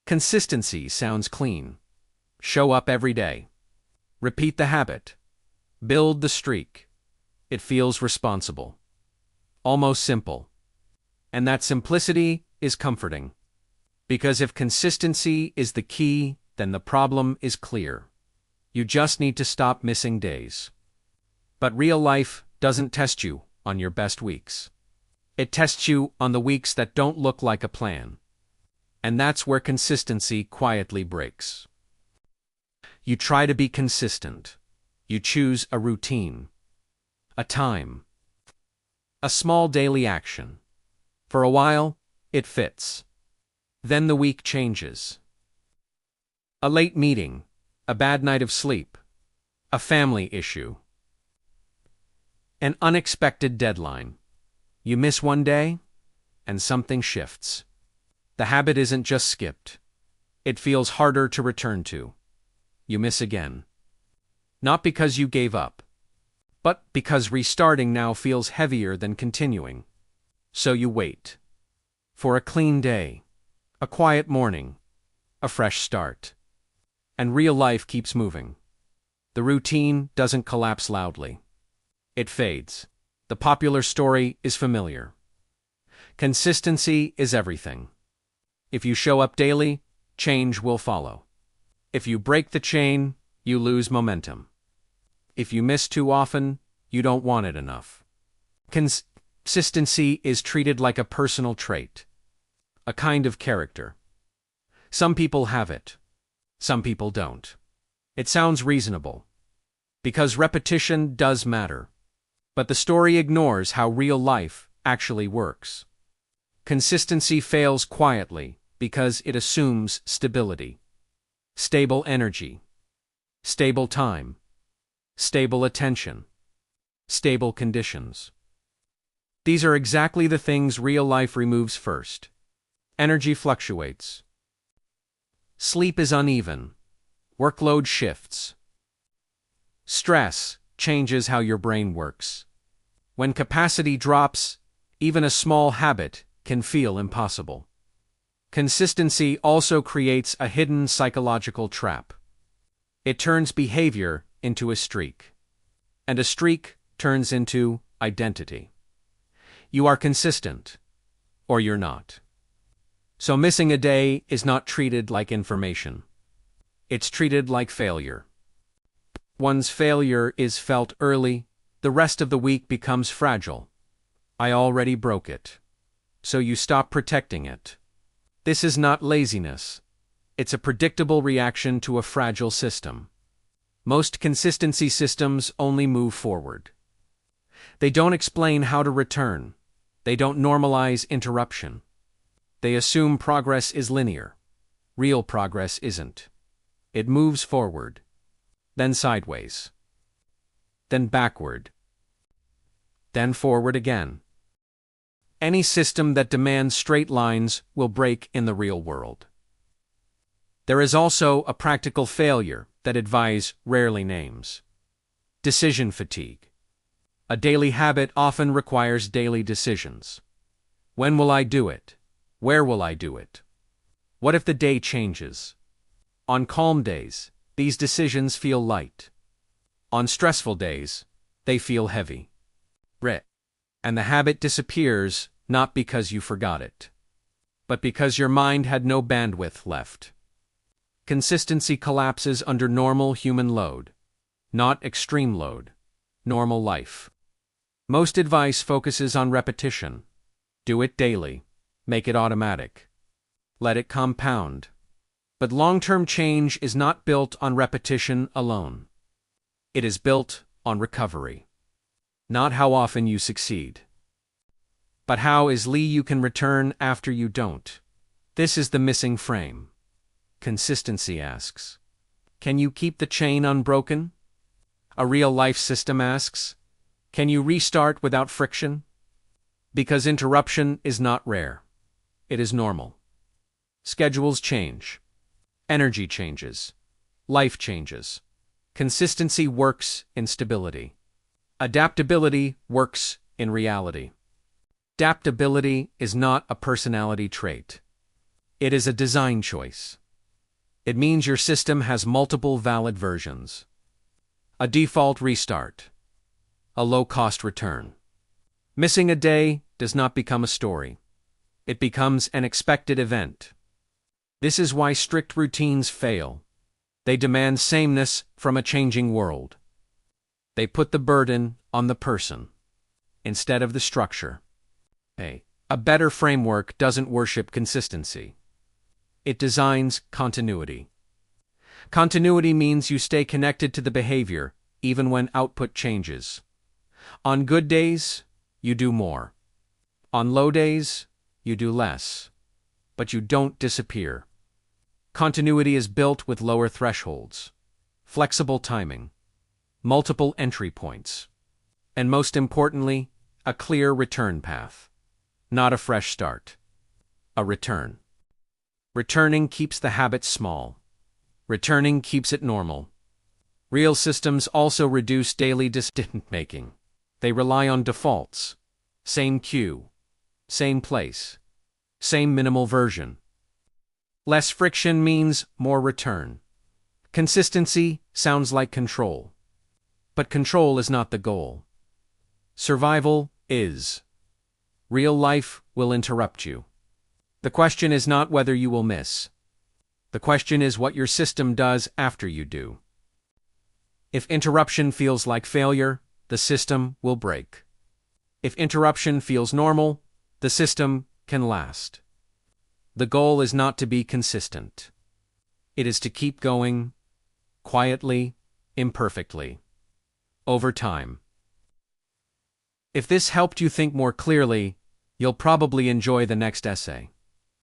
Consistency sounds clean. Show up every day. Repeat the habit. Build the streak. It feels responsible. Almost simple. And that simplicity is comforting. Because if consistency is the key, then the problem is clear. You just need to stop missing days. But real life doesn't test you on your best weeks. It tests you on the weeks that don't look like a plan. And that's where consistency quietly breaks. You try to be consistent. You choose a routine, a time, a small daily action. For a while, it fits. Then the week changes. A late meeting, a bad night of sleep, a family issue, an unexpected deadline. You miss one day, and something shifts. The habit isn't just skipped. It feels harder to return to. You miss again. Not because you gave up, but because restarting now feels heavier than continuing. So you wait. For a clean day, a quiet morning, a fresh start. And real life keeps moving. The routine doesn't collapse loudly. It fades. The popular story is familiar. Consistency is everything. If you show up daily, change will follow. If you break the chain, you lose momentum. If you miss too often, you don't want it enough. Consistency is treated like a personal trait, a kind of character. Some people have it. Some people don't. It sounds reasonable, because repetition does matter. But the story ignores how real life actually works. Consistency fails quietly because it assumes stability. Stable energy. Stable time. Stable attention. Stable conditions. These are exactly the things real life removes first. Energy fluctuates. Sleep is uneven. Workload shifts. Stress changes how your brain works. When capacity drops, even a small habit can feel impossible. Consistency also creates a hidden psychological trap. It turns behavior into a streak. And a streak turns into identity. You are consistent, or you're not. So missing a day is not treated like information. It's treated like failure. One's failure is felt early, the rest of the week becomes fragile. I already broke it. So you stop protecting it. This is not laziness. It's a predictable reaction to a fragile system. Most consistency systems only move forward. They don't explain how to return. They don't normalize interruption. They assume progress is linear. Real progress isn't. It moves forward, then sideways, then backward, then forward again. Any system that demands straight lines will break in the real world. There is also a practical failure that advice rarely names. Decision fatigue. A daily habit often requires daily decisions. When will I do it? Where will I do it? What if the day changes? On calm days, these decisions feel light. On stressful days, they feel heavy. And the habit disappears not because you forgot it, but because your mind had no bandwidth left. Consistency collapses under normal human load, not extreme load, normal life. Most advice focuses on repetition. Do it daily. Make it automatic. Let it compound. But long-term change is not built on repetition alone. It is built on recovery. Not how often you succeed, but how easily you can return after you don't. This is the missing frame. Consistency asks, can you keep the chain unbroken? A real-life system asks, can you restart without friction? Because interruption is not rare. It is normal. Schedules change. Energy changes. Life changes. Consistency works in stability. Adaptability works in reality. Adaptability is not a personality trait. It is a design choice. It means your system has multiple valid versions. A default restart. A low-cost return. Missing a day does not become a story. It becomes an expected event. This is why strict routines fail. They demand sameness from a changing world. They put the burden on the person instead of the structure. A better framework doesn't worship consistency. It designs continuity. Continuity means you stay connected to the behavior even when output changes. On good days, you do more. On low days, you do less. But you don't disappear. Continuity is built with lower thresholds, flexible timing, multiple entry points, and most importantly, a clear return path. Not a fresh start. A return. Returning keeps the habit small. Returning keeps it normal. Real systems also reduce daily decision-making. They rely on defaults. Same queue. Same place. Same minimal version. Less friction means more return. Consistency sounds like control. But control is not the goal. Survival is. Real life will interrupt you. The question is not whether you will miss. The question is what your system does after you do. If interruption feels like failure, the system will break. If interruption feels normal, the system can last. The goal is not to be consistent. It is to keep going, quietly, imperfectly, over time. If this helped you think more clearly, you'll probably enjoy the next essay.